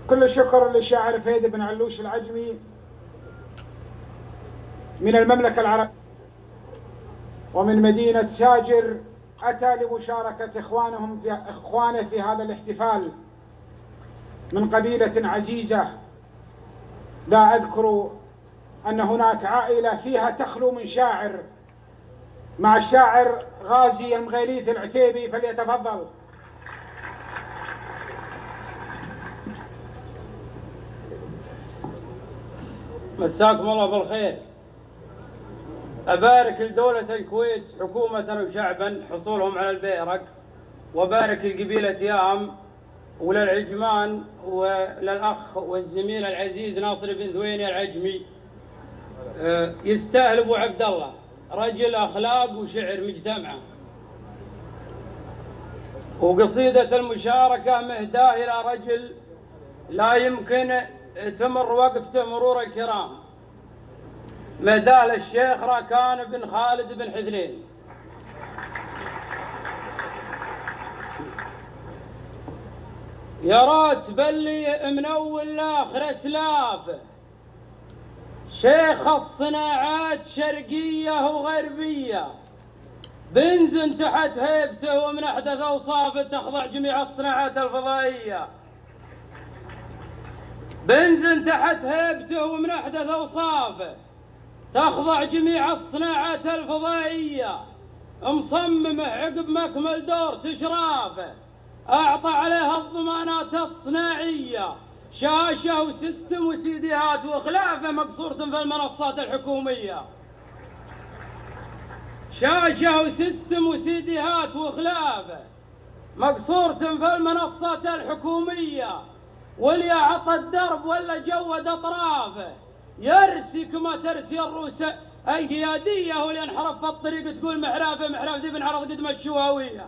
كل الشكر للشاعر فهيد بن علوش العجمي من المملكة العربية ومن مدينة ساجر، أتى لمشاركة إخوانه في هذا الاحتفال من قبيلة عزيزة. لا أذكر أن هناك عائلة فيها تخلو من شاعر، مع الشاعر غازي المغيليث العتيبي، فليتفضل. مساكم الله بالخير. أبارك لدولة الكويت حكومة وشعبا حصولهم على البيرق، وبارك لقبيلة يام وللعجمان وللأخ والزميل العزيز ناصر بن ثويني العجمي. يستاهل أبو عبد الله، رجل أخلاق وشعر مجتمعة. وقصيدة المشاركة مهداة إلى رجل لا يمكن تمر وقفته مرور الكرام، مهداة للشيخ راكان بن خالد بن حذلين. يا رات بلي من أول لآخر أسلافه، شيخ الصناعات شرقية وغربية، بنزن تحت هيبته ومن أحدث أوصافه تخضع جميع الصناعات الفضائية. بنزن تحت هيبته ومن أحدث أوصافه تخضع جميع الصناعات الفضائية. مصممه عقب مكمل دور تشرافه، أعطى عليها الضمانات الصناعية، شاشة وسيستم وسيديهات وخلافه مقصورة في المنصات الحكومية. شاشة وسيستم وسيديهات وخلافه مقصورة في المنصات الحكومية، واللي أعطى الدرب ولا جود أطرافه يرسي كما ترسي الروس القيادية، واللي انحرف في الطريق تقول محرافه محراف ذي بن عرض قدم الشواوية.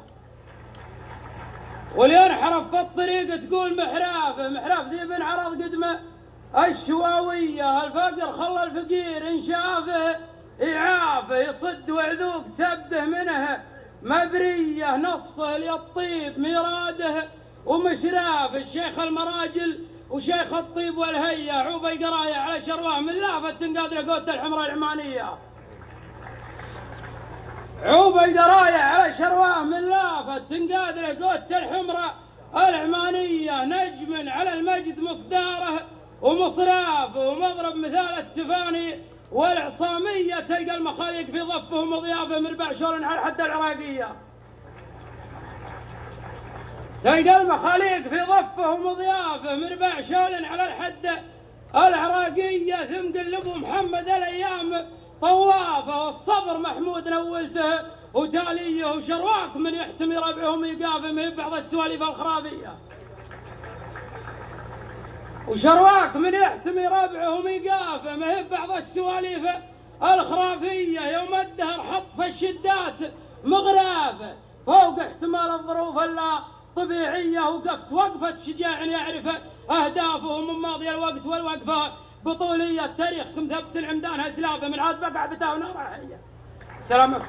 واللي انحرف في الطريق تقول محرافه محراف ذي بن عرض قدم الشواوية. الفقر خلى الفقير إن شافه إعافه، يصد وعذوب تبده منه مبرية، نصه للطيب ميراده ومشرافه. الشيخ المراجل وشيخ الطيب والهية، عوب القراية على شرواه من لافة تنقاد لقوت الحمراء العمانية. عوب القراية على شرواه من لافة تنقاد لقوت الحمراء العمانية. نجم على المجد مصداره ومصرافه، ومضرب مثال التفاني والعصامية. تلقى المخاليق في ضفه ومضيافه مربع شول على الحد العراقية. تلقى المخاليق في ضفه ومضيافه مربع شول على الحد العراقية. ثم قلبوا محمد الأيام طوافه، والصبر محمود نولته وتاليه، وشرواك من يحتمي ربعهم يقافه من بعض السواليف الخرافية. وشرواك من يحتمي ربعهم يقافه ما بعض السواليف الخرافية. يوم الدهر حط في الشدات مغرافه فوق احتمال الظروف اللا طبيعية، وقفت وقفة شجاع يعرف أهدافه من ماضي الوقت والوقفة بطولية. تاريخكم ثبت عمدانها سلافه من عاد بقع بتاع ونار حية. سلامك.